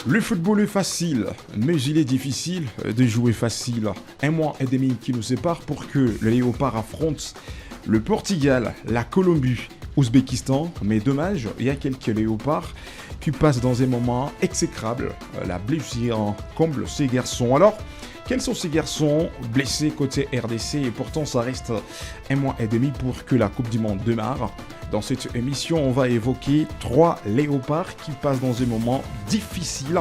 Le football est facile, mais il est difficile de jouer facile. Un mois et demi qui nous sépare pour que le Léopard affronte le Portugal, la Colombie, Ouzbékistan. Mais dommage, il y a quelques Léopards qui passent dans un moment exécrable. La blessure comble ces garçons. Alors, quels sont ces garçons blessés côté RDC et pourtant ça reste un mois et demi pour que la Coupe du Monde démarre. Dans cette émission, on va évoquer 3 léopards qui passent dans un moment difficile.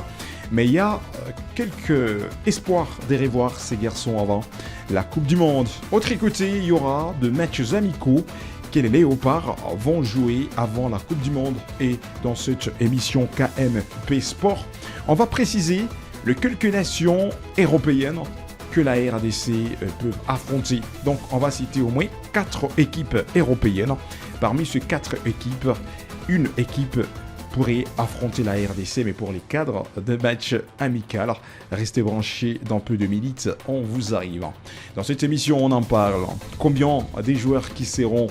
Mais il y a quelques espoirs de revoir ces garçons avant la Coupe du Monde. Autre côté, il y aura de matchs amicaux que les léopards vont jouer avant la Coupe du Monde. Et dans cette émission KMP Sport, on va préciser les quelques nations européennes que la RDC peut affronter. Donc on va citer au moins 4 équipes européennes. Parmi ces 4 équipes, une équipe pourrait affronter la RDC, mais pour les cadres de match amical, restez branchés dans peu de minutes, on vous arrive. Dans cette émission, on en parle. Combien des joueurs qui seront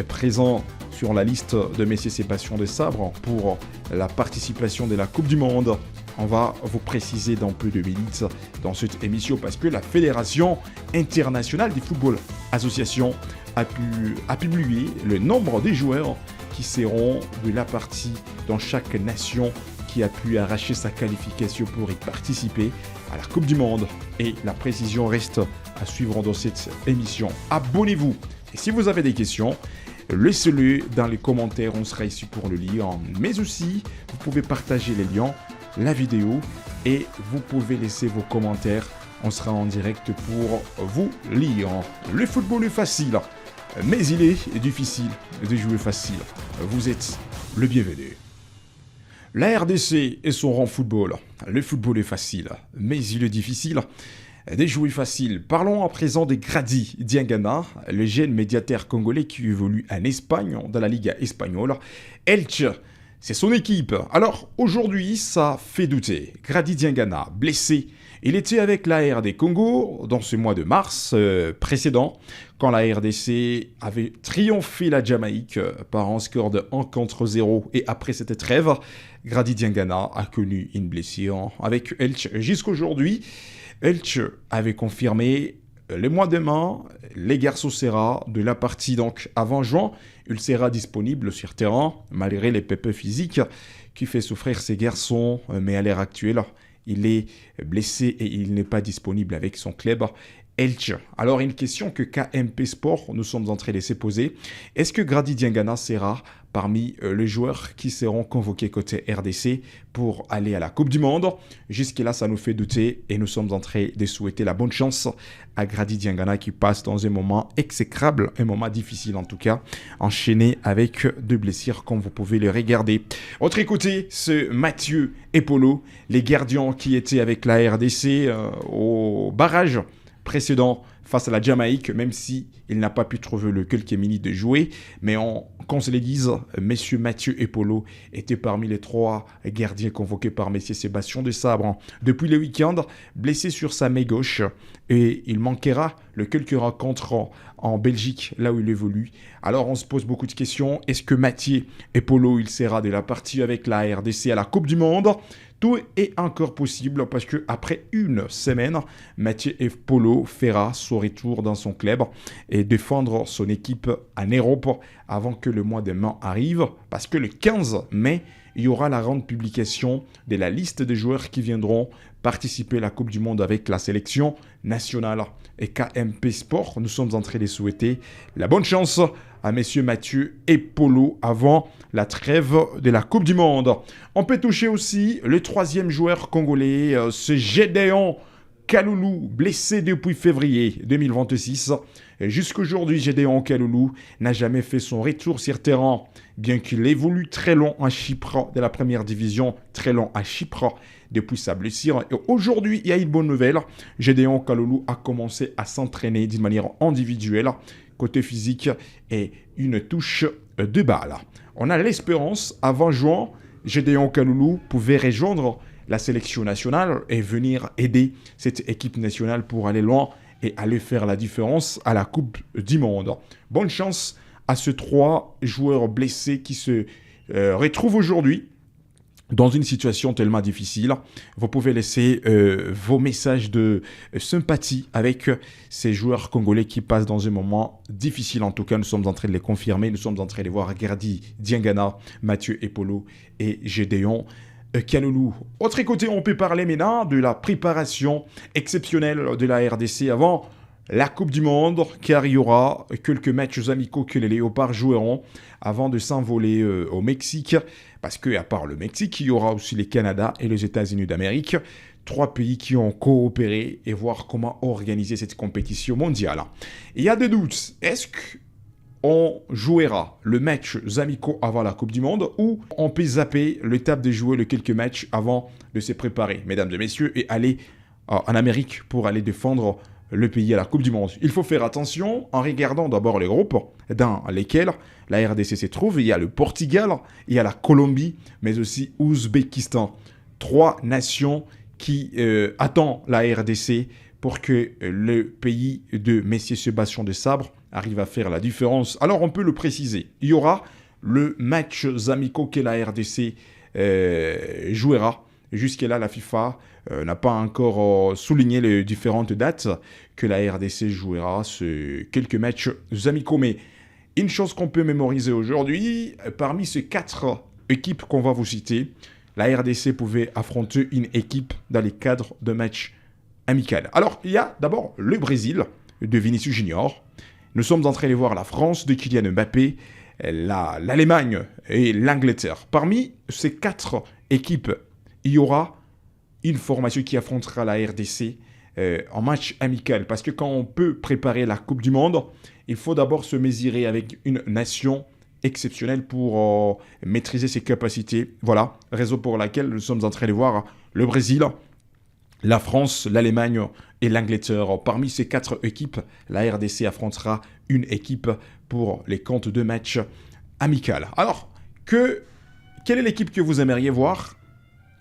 présents sur la liste de Messieurs Sébastien de Sabre pour la participation de la Coupe du Monde? On va vous préciser dans peu de minutes dans cette émission parce que la Fédération internationale du football association a publié le nombre des joueurs qui seront de la partie dans chaque nation qui a pu arracher sa qualification pour y participer à la Coupe du Monde. Et la précision reste à suivre dans cette émission. Abonnez-vous. Et si vous avez des questions, laissez-le dans les commentaires, on sera ici pour le lire. Mais aussi, vous pouvez partager les liens, la vidéo et vous pouvez laisser vos commentaires. On sera en direct pour vous lire. Le football est facile, mais il est difficile de jouer facile. Vous êtes le bienvenu. La RDC et son rang football. Le football est facile, mais il est difficile de jouer facile. Parlons à présent de Grady Diangana, le jeune médiateur congolais qui évolue en Espagne, dans la Liga espagnole. Elche, c'est son équipe. Alors aujourd'hui, ça fait douter. Grady Diangana, blessé. Il était avec la RD Congo dans ce mois de mars précédent, quand la RDC avait triomphé la Jamaïque par un score de 1-0. Et après cette trêve, Grady Diangana a connu une blessure avec Elche. Jusqu'aujourd'hui, Elche avait confirmé le mois de mai, les garçons sera de la partie donc avant juin. Il sera disponible sur terrain malgré les pépins physiques qui fait souffrir ces garçons. Mais à l'heure actuelle, il est blessé et il n'est pas disponible avec son club Elche. Alors une question que KMP Sport nous sommes en train de se poser. Est-ce que Grady Diangana sera parmi les joueurs qui seront convoqués côté RDC pour aller à la Coupe du Monde? Jusque-là, ça nous fait douter et nous sommes en train de souhaiter la bonne chance à Grady Diangana qui passe dans un moment exécrable, un moment difficile en tout cas, enchaîné avec 2 blessures comme vous pouvez le regarder. Autre côté, c'est Mathieu Epolo, les gardiens qui étaient avec la RDC au barrage précédent face à la Jamaïque, même si il n'a pas pu trouver le quelques minutes de jouer. Mais qu'on se le dise, messieurs Mathieu et Polo étaient parmi les 3 gardiens convoqués par messieurs Sébastien de Sabre. Depuis le week-end, blessé sur sa main gauche, et il manquera le quelques rencontres en Belgique, là où il évolue. Alors on se pose beaucoup de questions. Est-ce que Mathieu et Polo, il sera de la partie avec la RDC à la Coupe du Monde? Tout est encore possible parce qu'après une semaine, Mathieu Polo fera son retour dans son club et défendre son équipe en Europe avant que le mois de mai arrive. Parce que le 15 mai, il y aura la grande publication de la liste des joueurs qui viendront participer à la Coupe du Monde avec la sélection nationale. Et KMP Sport, nous sommes en train de souhaiter la bonne chance à messieurs Mathieu et Polo avant la trêve de la Coupe du Monde. On peut toucher aussi le 3e joueur congolais, c'est Gédéon Kaloulou, blessé depuis février 2026. Jusqu'aujourd'hui, Gédéon Kaloulou n'a jamais fait son retour sur terrain, bien qu'il évolue très long en Chypre, de la première division, très long à Chypre, depuis sa blessure. Et aujourd'hui, il y a une bonne nouvelle. Gédéon Kaloulou a commencé à s'entraîner d'une manière individuelle, côté physique et une touche de balle. On a l'espérance, avant juin, Gédéon Kaloulou pouvait rejoindre la sélection nationale et venir aider cette équipe nationale pour aller loin et aller faire la différence à la Coupe du Monde. Bonne chance à ces 3 joueurs blessés qui se retrouvent aujourd'hui dans une situation tellement difficile, vous pouvez laisser vos messages de sympathie avec ces joueurs congolais qui passent dans un moment difficile. En tout cas, nous sommes en train de les confirmer. Nous sommes en train de voir Gardi Diangana, Mathieu Epolo et Gédéon Kanoulou. Autre côté, on peut parler maintenant de la préparation exceptionnelle de la RDC avant la Coupe du Monde, car il y aura quelques matchs amicaux que les Léopards joueront avant de s'envoler au Mexique. Parce qu'à part le Mexique, il y aura aussi les Canada et les États-Unis d'Amérique. 3 pays qui ont coopéré et voir comment organiser cette compétition mondiale. Il y a des doutes. Est-ce qu'on jouera le match amicaux avant la Coupe du Monde ou on peut zapper l'étape de jouer les quelques matchs avant de se préparer, mesdames et messieurs, et aller en Amérique pour aller défendre le pays à la Coupe du Monde. Il faut faire attention en regardant d'abord les groupes dans lesquels la RDC se trouve. Il y a le Portugal, il y a la Colombie, mais aussi Ouzbékistan. 3 nations qui attendent la RDC pour que le pays de Messieurs Sébastien de Sabre arrive à faire la différence. Alors on peut le préciser. Il y aura le match amicaux que la RDC jouera. Jusque-là, la FIFA n'a pas encore souligné les différentes dates que la RDC jouera quelques matchs amicaux. Mais une chose qu'on peut mémoriser aujourd'hui, parmi ces 4 équipes qu'on va vous citer, la RDC pouvait affronter une équipe dans les cadres de matchs amicaux. Alors, il y a d'abord le Brésil de Vinicius Junior. Nous sommes en train de voir la France de Kylian Mbappé, l'Allemagne et l'Angleterre. Parmi ces 4 équipes, il y aura une formation qui affrontera la RDC en match amical. Parce que quand on peut préparer la Coupe du Monde, il faut d'abord se mesurer avec une nation exceptionnelle pour maîtriser ses capacités. Voilà, raison pour laquelle nous sommes en train de voir le Brésil, la France, l'Allemagne et l'Angleterre. Parmi ces 4 équipes, la RDC affrontera une équipe pour les comptes de match amical. Alors, quelle est l'équipe que vous aimeriez voir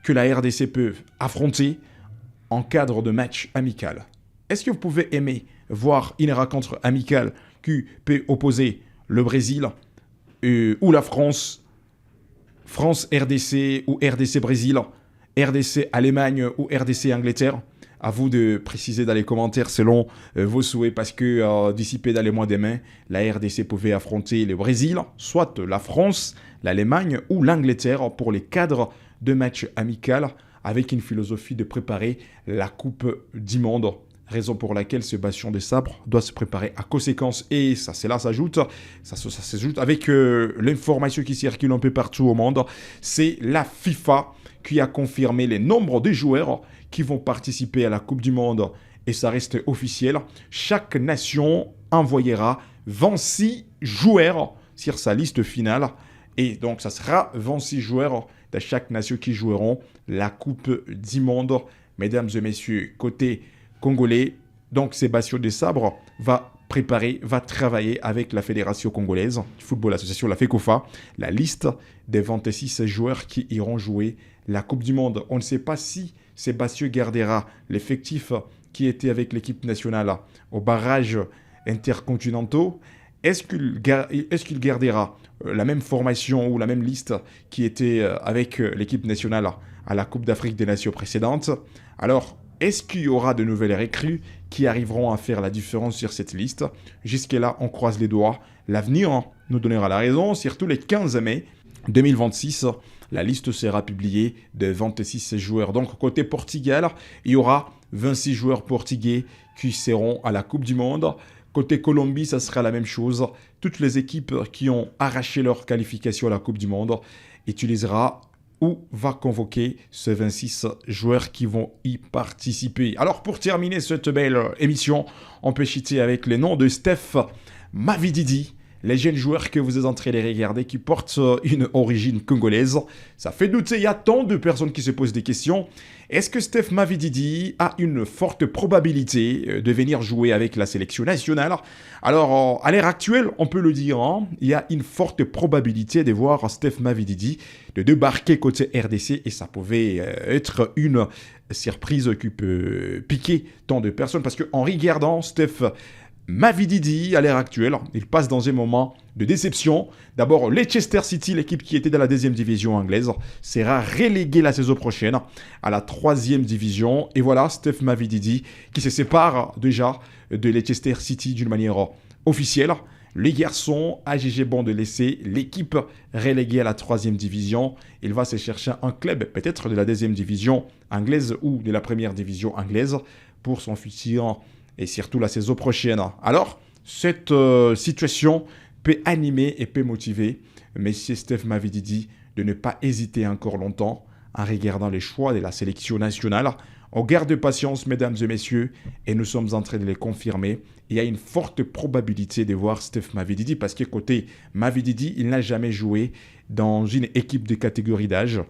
que la RDC peut affronter en cadre de match amical? Est-ce que vous pouvez aimer voir une rencontre amicale qui peut opposer le Brésil ou la France, France-RDC ou RDC-Brésil, RDC-Allemagne ou RDC-Angleterre? À vous de préciser dans les commentaires selon vos souhaits, parce que d'ici peu dans les mois des mains, la RDC pouvait affronter le Brésil, soit la France, l'Allemagne ou l'Angleterre pour les cadres de match amical avec une philosophie de préparer la Coupe du Monde. Raison pour laquelle Sébastien de Sabre doit se préparer à conséquence. Et ça s'ajoute avec l'information qui circule un peu partout au monde. C'est la FIFA qui a confirmé les nombres de joueurs qui vont participer à la Coupe du Monde. Et ça reste officiel. Chaque nation envoyera 26 joueurs sur sa liste finale. Et donc, ça sera 26 joueurs de chaque nation qui joueront la Coupe du Monde. Mesdames et messieurs, côté congolais, donc Sébastien de Sabre va travailler avec la Fédération congolaise du football association, la FECOFA, la liste des 26 joueurs qui iront jouer la Coupe du Monde. On ne sait pas si Sébastien gardera l'effectif qui était avec l'équipe nationale au barrage intercontinentaux. Est-ce qu'il gardera la même formation ou la même liste qui était avec l'équipe nationale à la Coupe d'Afrique des Nations précédente? Alors, est-ce qu'il y aura de nouvelles recrues qui arriveront à faire la différence sur cette liste? Jusque-là, on croise les doigts. L'avenir nous donnera la raison. Surtout les 15 mai 2026, la liste sera publiée de 26 joueurs. Donc, côté Portugal, il y aura 26 joueurs portugais qui seront à la Coupe du Monde. Côté Colombie, ça sera la même chose. Toutes les équipes qui ont arraché leur qualification à la Coupe du Monde utilisera ou va convoquer ces 26 joueurs qui vont y participer. Alors, pour terminer cette belle émission, on peut citer avec les noms de Steph Mavididi, les jeunes joueurs que vous êtes en train de regarder qui portent une origine congolaise. Ça fait douter, il y a tant de personnes qui se posent des questions. Est-ce que Steph Mavididi a une forte probabilité de venir jouer avec la sélection nationale? Alors, à l'heure actuelle, on peut le dire, il y a une forte probabilité de voir Steph Mavididi de débarquer côté RDC et ça pouvait être une surprise qui peut piquer tant de personnes parce qu'en regardant Steph Mavididi, à l'heure actuelle, il passe dans un moment de déception. D'abord, Leicester City, l'équipe qui était dans la deuxième division anglaise, sera reléguée la saison prochaine à la troisième division. Et voilà, Steph Mavididi qui se sépare déjà de Leicester City d'une manière officielle. Les garçons a jugé bon de laisser l'équipe reléguée à la troisième division. Il va se chercher un club, peut-être de la deuxième division anglaise ou de la première division anglaise, pour son futur et surtout la saison prochaine. Alors, cette situation peut animer et peut motiver M. Steph Mavididi de ne pas hésiter encore longtemps en regardant les choix de la sélection nationale. On garde patience, mesdames et messieurs, et nous sommes en train de les confirmer. Il y a une forte probabilité de voir Steph Mavididi parce que côté Mavididi, il n'a jamais joué dans une équipe de catégorie d'âge.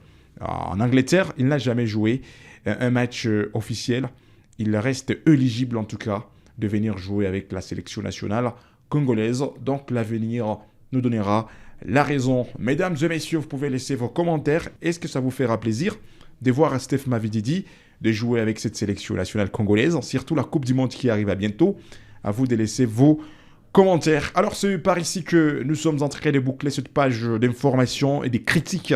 En Angleterre, il n'a jamais joué un match officiel. Il reste éligible en tout cas de venir jouer avec la sélection nationale congolaise. Donc l'avenir nous donnera la raison. Mesdames et messieurs, vous pouvez laisser vos commentaires. Est-ce que ça vous fera plaisir de voir Steph Mavididi de jouer avec cette sélection nationale congolaise, surtout la Coupe du Monde qui arrive à bientôt? À vous de laisser vos commentaires. Alors c'est par ici que nous sommes en train de boucler cette page d'information et des critiques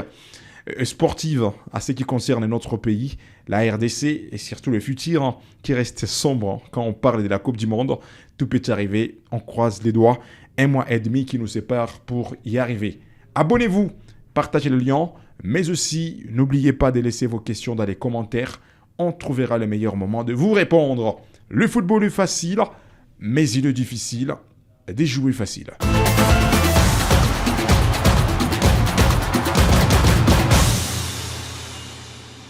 sportive à ce qui concerne notre pays, la RDC et surtout le futur qui reste sombre quand on parle de la Coupe du Monde. Tout peut arriver, on croise les doigts. 1 mois et demi qui nous sépare pour y arriver. Abonnez-vous, partagez le lien, mais aussi n'oubliez pas de laisser vos questions dans les commentaires. On trouvera le meilleur moment de vous répondre. Le football est facile, mais il est difficile de jouer facile.